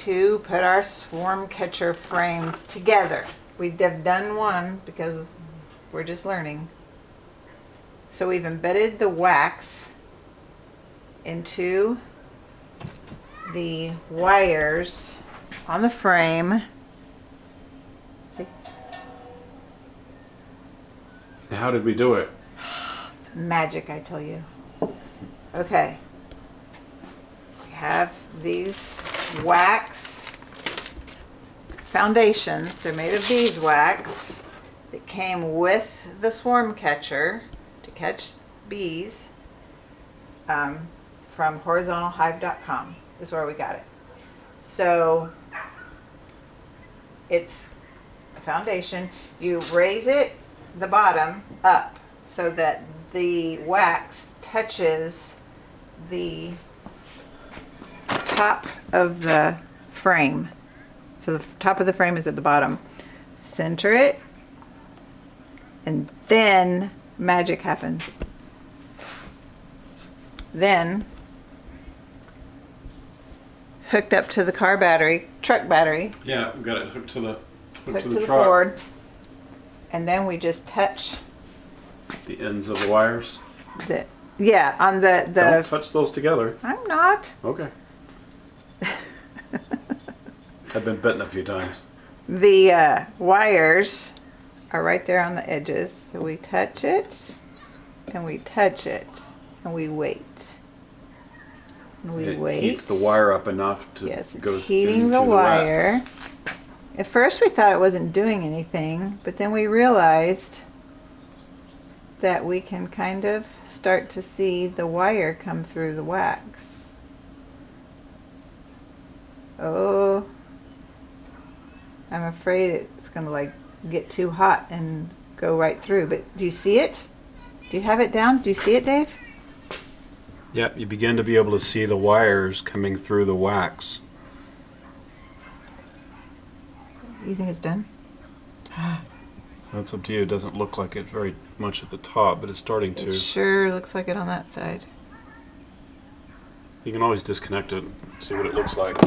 to put our swarm catcher frames together. We've done one because we're just learning. So we've embedded the wax into the wires on the frame. See? How did we do it? It's magic, I tell you. Okay. We have these wax foundations. They're made of beeswax. It came with the swarm catcher to catch bees from horizontalhive.com is where we got it. So it's a foundation. You raise it, the bottom, up so that the wax touches the top of the frame. So the top of the frame is at the bottom. Center it, and then magic happens. Then it's hooked up to the car battery, truck battery. Yeah, we got it hooked to the Hooked to the truck. Ford. And then we just touch The ends of the wires. yeah, on the Don't touch those together. I'm not. Okay. I've been bitten a few times. The wires are right there on the edges. So we touch it, and we touch it, and we wait. And we It wait. heats the wire up enough to Yes, go it's heating into the wire. wax. At first we thought it wasn't doing anything, but then we realized that we can kind of start to see the wire come through the wax. Oh, I'm afraid it's going to like get too hot and go right through. But do you see it? Do you have it down? Do you see it, Dave? Yep, you begin to be able to see the wires coming through the wax. You think it's done? That's up to you. It doesn't look like it very much at the top, but it's starting to. It sure looks like it on that side. You can always disconnect it, see what it looks like.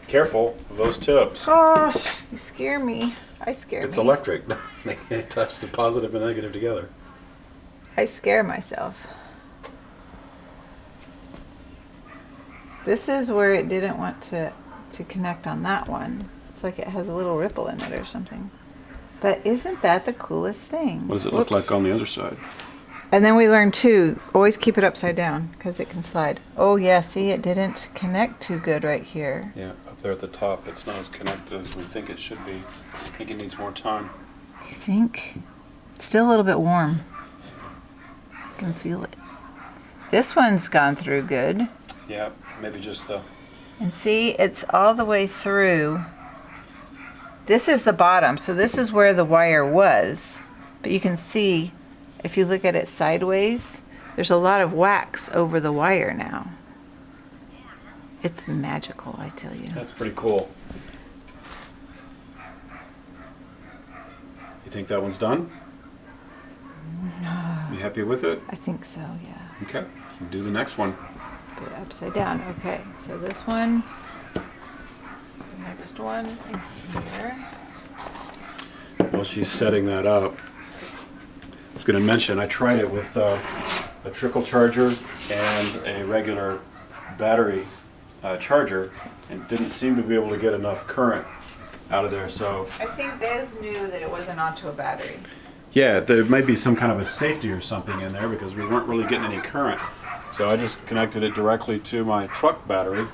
Careful of those tips. Gosh, you scare me. I scare It's me. electric. They can't touch the positive and negative together. I scare myself. This is where it didn't want to connect on that one. It's like it has a little ripple in it or something. But isn't that the coolest thing? What does it look like on the other side? And then we learned too, always keep it upside down because it can slide. Oh yeah, see, it didn't connect too good right here. Yeah, up there at the top, it's not as connected as we think it should be. I think it needs more time. Do you think? It's still a little bit warm. I can feel it. This one's gone through good. Yeah, maybe just the... And see, it's all the way through. This is the bottom, so this is where the wire was. But you can see, if you look at it sideways, there's a lot of wax over the wire now. It's magical, I tell you. That's pretty cool. You think that one's done? You happy with it? I think so, yeah. Okay, we'll do the next one. Put it upside down. Okay, so this one, the next one is here. While she's setting that up, I was going to mention I tried it with a trickle charger and a regular battery charger, and didn't seem to be able to get enough current out of there. So I think those knew that it wasn't onto a battery. yeah, there might be some kind of a safety or something in there because we weren't really getting any current. So I just connected it directly to my truck battery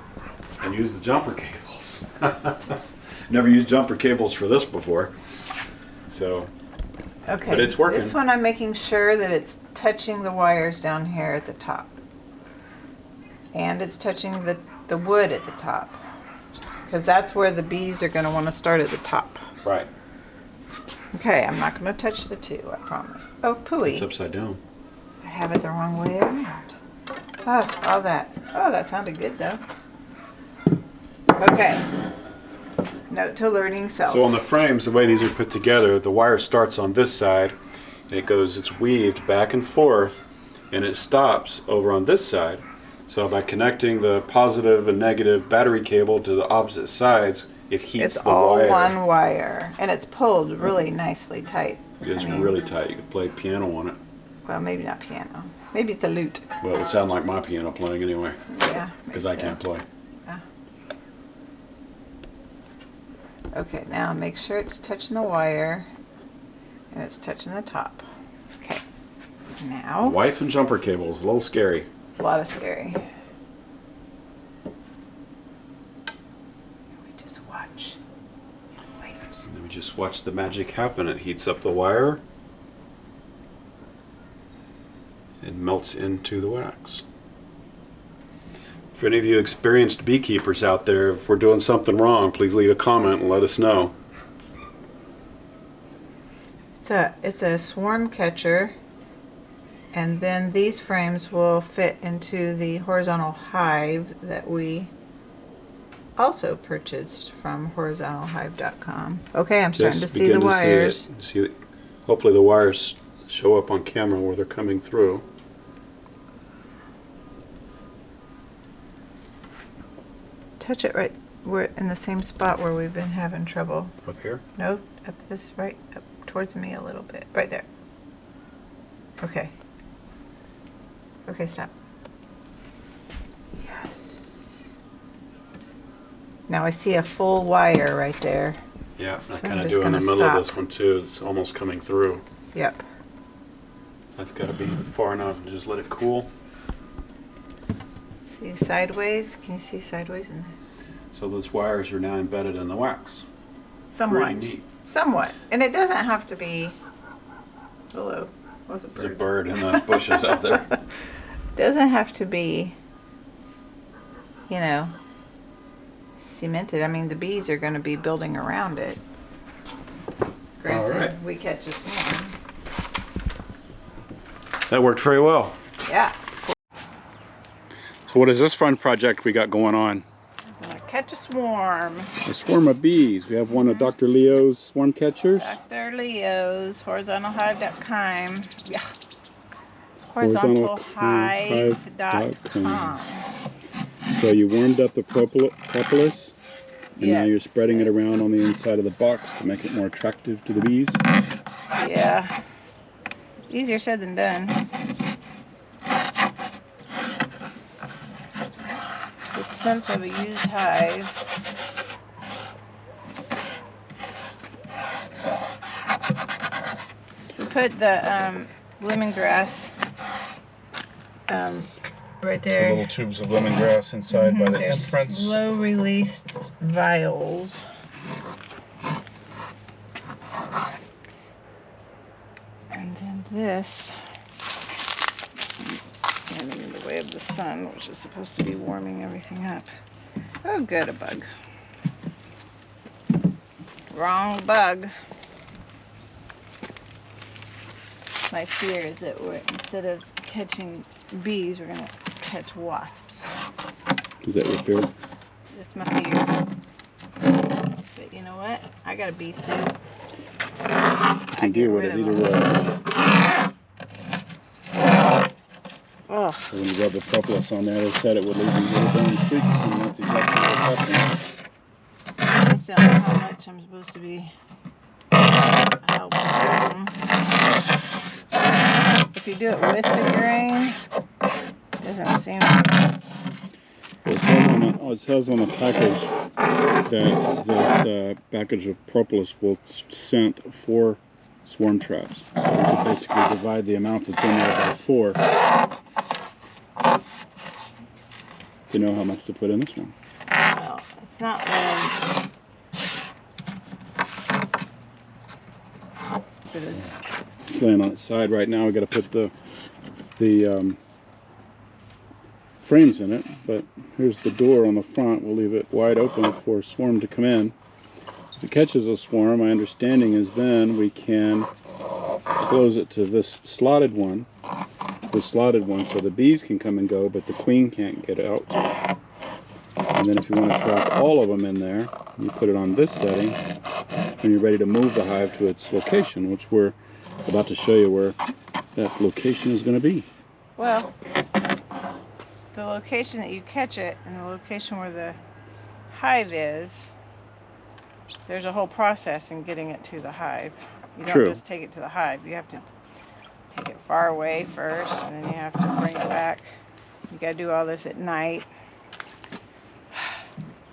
and used the jumper cables. Never used jumper cables for this before. So, Okay, but it's working. This one I'm making sure that it's touching the wires down here at the top. And it's touching the wood at the top. Because that's where the bees are going to want to start at the top. Right. Okay, I'm not going to touch the two, I promise. Oh, pooey. It's upside down. I have it the wrong way around. Oh, all that. Oh, that sounded good though. Okay. Note to learning self. So on the frames, the way these are put together, the wire starts on this side, and it's weaved back and forth, and it stops over on this side, So by connecting the positive and negative battery cable to the opposite sides, it heats It's the all wire. one wire, and it's pulled really nicely tight. It's really tight. You could play piano on it. Well, maybe not piano. Maybe it's a lute. Well, it would sound like my piano playing anyway, Yeah. because I can't play. Yeah. Okay, now make sure it's touching the wire, and it's touching the top. Okay. Now, Wife and jumper cables, a little scary. a lot of scary. We just watch. Wait. And then we just watch the magic happen. It heats up the wire. It melts into the wax. For any of you experienced beekeepers out there, if we're doing something wrong, please leave a comment and let us know. It's a swarm catcher, and then these frames will fit into the horizontal hive that we also purchased from horizontalhive.com. Okay, I'm starting to see the wires. Hopefully the wires show up on camera where they're coming through. Touch it right. We're in the same spot where we've been having trouble. Up here? No, up this right up towards me a little bit. Right there. Okay. Okay, stop. Yes. Now I see a full wire right there. Yeah, I So I'm kind of just do in the gonna middle of stop. this one too. It's almost coming through. Yep. That's got to be far enough to just let it cool. See sideways? Can you see sideways in there? So those wires are now embedded in the wax. Somewhat. Pretty neat. Somewhat. And it doesn't have to be. Hello. What was a There's a bird? bird in the bushes out there. Doesn't have to be, you know, cemented. I mean, the bees are going to be building around it. Granted, right. we catch a swarm. That worked very well. Yeah. So what is this fun project we got going on? I'm gonna catch a swarm. A swarm of bees. We have one of Dr. Leo's swarm catchers. Dr. Leo's, horizontalhive.com. Yeah. Horizontalhive.com. Horizontalhive.com. So you warmed up the propolis, and now Yeah. you're spreading it around on the inside of the box to make it more attractive to the bees. Yeah. Easier said than done. The scent of a used hive. We put the lemongrass right Two there. little tubes of lemongrass inside by the They're entrance. slow released vials. And then this, standing in the way of the sun, which is supposed to be warming everything up. Oh, good, a bug. Wrong bug. My fear is that instead of catching bees, we're gonna catch wasps. Is that your fear? That's my fear. But you know what? I got a bee suit. You can deal with it either way. Oh, So when you rub the propolis on there, they said it would leave these little brown streaks, and that's exactly what's happening. I just don't know how much I'm supposed to be helping them. If you do it with the grain, it doesn't seem. It says on the package that this package of propolis will scent 4 swarm traps. So we could basically divide the amount that's in there by 4 to know how much to put in this one. Well, it's not one. It is. It's laying on its side right now. We got to put the frames in it, but here's the door on the front. We'll leave it wide open for a swarm to come in. If it catches a swarm, my understanding is then we can close it to this slotted one, so the bees can come and go, but the queen can't get out. And then if you want to trap all of them in there, you put it on this setting when you're ready to move the hive to its location, which we're about to show you where that location is going to be. Well, the location that you catch it and the location where the hive is, there's a whole process in getting it to the hive. You don't True. just take it to the hive. You have to take it far away first, and then you have to bring it back. You gotta do all this at night.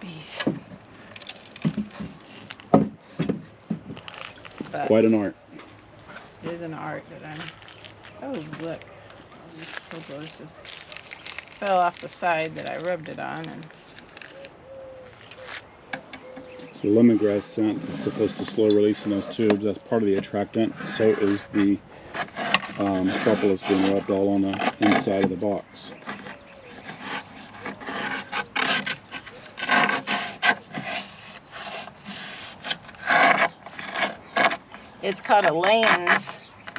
Bees. But Quite an art. it is an art that I'm... Oh, look. All these popos just fell off the side that I rubbed it on. And So lemongrass scent is supposed to slow release in those tubes. That's part of the attractant. So is the propolis being rubbed all on the inside of the box. it's called a lay-ins.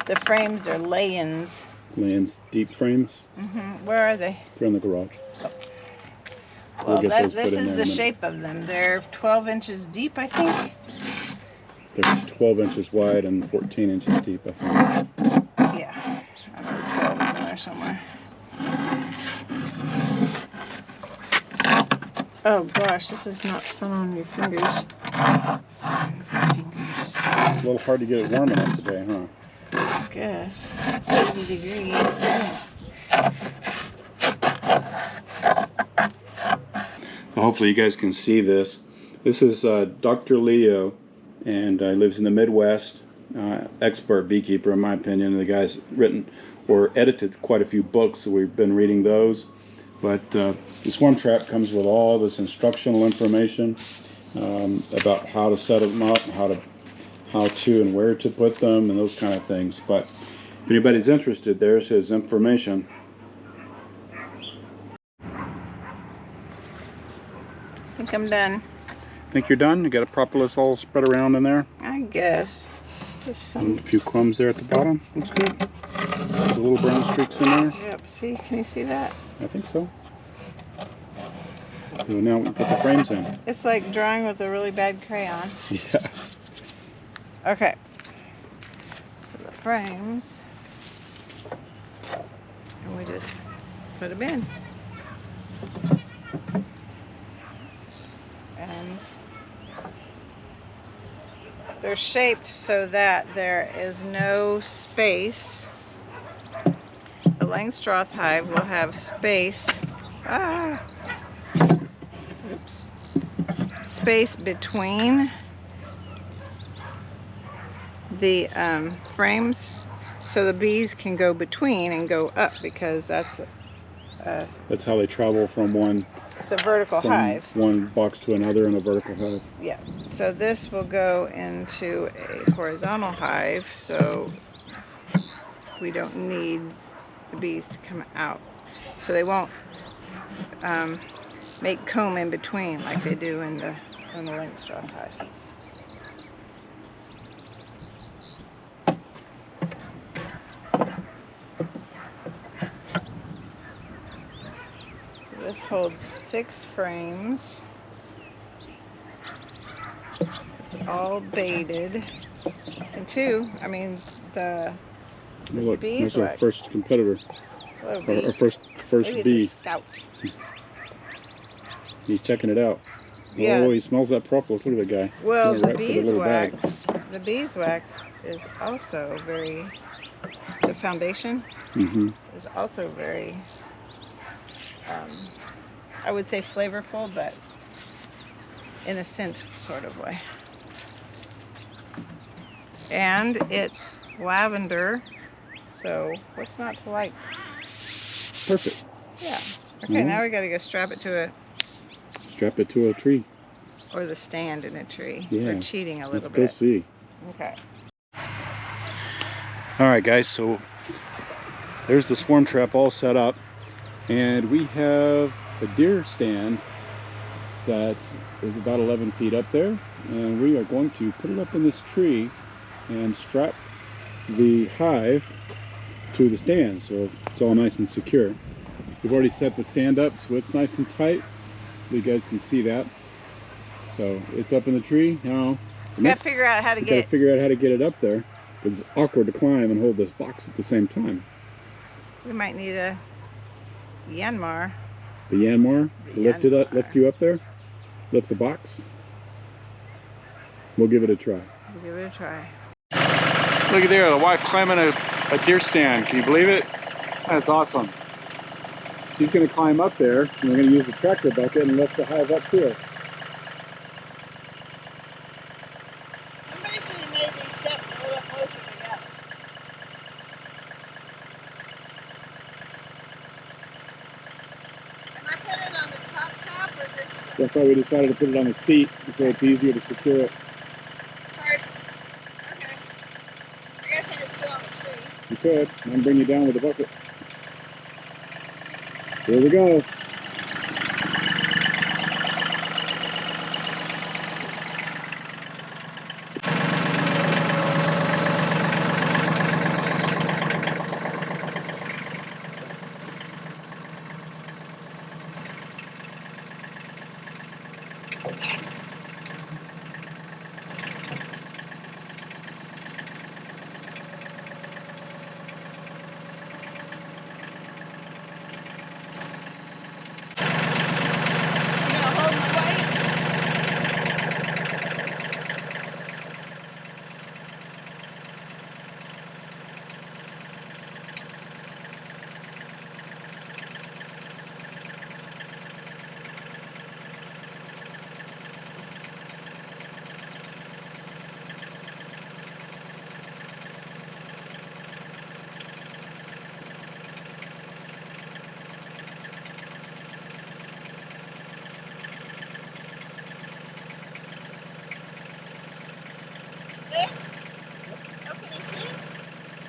The frames are lay-ins. Lands deep frames. Where are they? They're in the garage. Well, get those this put in is there in the a minute. shape of them. They're 12 inches deep, I think. They're 12 inches wide and 14 inches deep, I think. Yeah, I know 12 is in there somewhere. Oh gosh, this is not fun on your fingers. It's a little hard to get it warm enough today, huh? I guess. It's 80 degrees. So hopefully you guys can see this. This is Dr. Leo, and he lives in the Midwest. Expert beekeeper, in my opinion. The guy's written or edited quite a few books, so we've been reading those. But the swarm trap comes with all this instructional information about how to set them up, how to and where to put them, and those kind of things. But if anybody's interested, there's his information. I think I'm done. Think you're done? You got a propolis all spread around in there? I guess. Just some. And a few crumbs there at the bottom. Looks good. There's little brown streaks in there. Yep, see? Can you see that? I think so. So now we can put the frames in. It's like drawing with a really bad crayon. Yeah. Okay. So the frames. And we just put them in. And they're shaped so that there is no space. The Langstroth hive will have space. Oops. Space between the frames, so the bees can go between and go up, because that's That's how they travel from one it's a vertical hive. one box to another in a vertical hive. Yeah. So this will go into a horizontal hive, so we don't need the bees to come out. So they won't make comb in between like they do in the Langstroth hive. This holds 6 frames. It's all baited. And 2, I mean, the Look, there's our beeswax. first competitor. Hello, Our bee. first Maybe bee. it's a scout. He's checking it out. Yeah. Oh, he smells that propolis. Look at that guy. Well, He's the right for the little bag. beeswax is also very, the foundation is also very, I would say flavorful, but in a scent sort of way. And it's lavender, so what's not to like? Perfect. Yeah. Okay, now we gotta go strap it to Strap it to a tree. or the stand in a tree. Yeah. We're cheating a Let's little go bit. see. Okay. All right, guys, so there's the swarm trap all set up, and we have a deer stand that is about 11 feet up there, and we are going to put it up in this tree and strap the hive to the stand so it's all nice and secure. We've already set the stand up so it's nice and tight. You guys can see that. So it's up in the tree now. We gotta figure out how to We gotta get figure out how to get it up there. It's awkward to climb and hold this box at the same time. we might need a Yanmar. The Yanmar? The Lift it up, Yanmar. lift you up there? Lift the box? We'll give it a try. We'll give it a try. Look at there, the wife climbing a deer stand. Can you believe it? That's awesome. She's going to climb up there, and we're going to use the tractor bucket and lift the hive up to her. Somebody should have made these steps a little closer together. Am I putting it on the top or this one? That's why we decided to put it on the seat, so it's easier to secure it. Sorry. Okay. I guess I could sit on the tree. You could. I'm bring you down with the bucket. Here we go.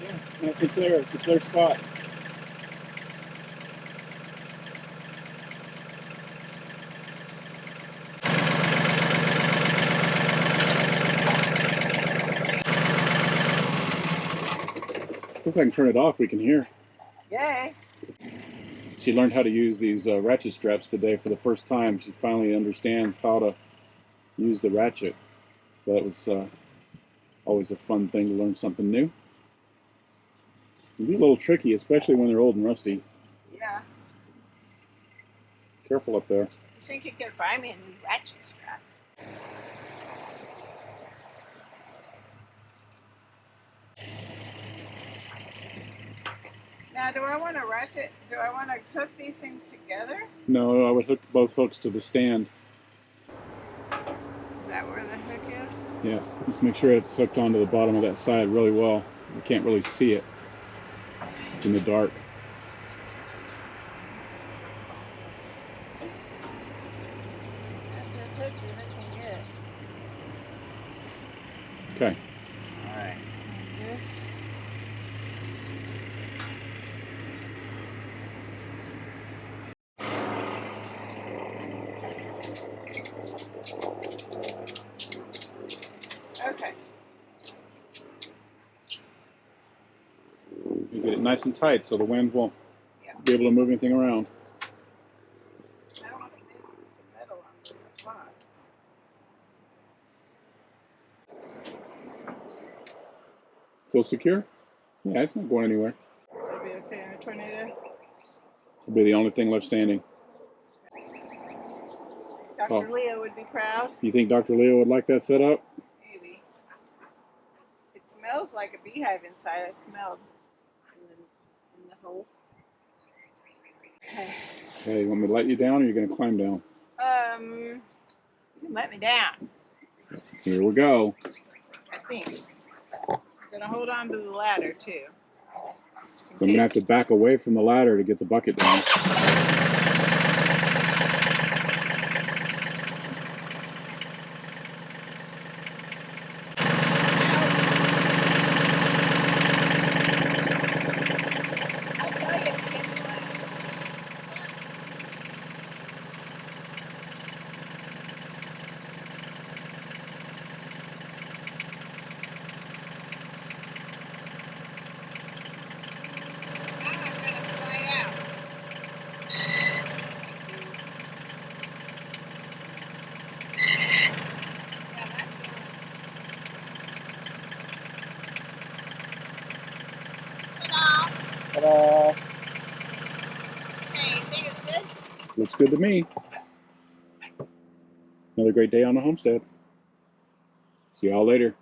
Yeah, nice and clear. It's a clear spot. Guess I can turn it off. We can hear. Yay. She learned how to use these ratchet straps today for the first time. She finally understands how to use the ratchet. So that was always a fun thing to learn something new. It can be a little tricky, especially when they're old and rusty. Yeah. Careful up there. You think you could buy me a new ratchet strap? Now, do I want to hook these things together? No, I would hook both hooks to the stand. Is that where the hook is? Yeah, just make sure it's hooked onto the bottom of that side really well. You can't really see it. It's in the dark. That's the hook you're hooking it. Okay. Alright. This. Okay. You get it nice and tight so the wind won't be able to move anything around. I don't want to move the metal on the box. Feel secure? Yeah, it's not going anywhere. It'll be okay in a tornado. It'll be the only thing left standing. Dr. Leo would be proud. You think Dr. Leo would like that setup? Maybe. It smells like a beehive inside. I smelled in the hole. Okay. Okay, you want me to let you down or you're going to climb down? You can let me down. Here we go. I think. I'm gonna hold on to the ladder too. So I'm going to have to back away from the ladder to get the bucket down. Looks good to me. Another great day on the homestead. See y'all later.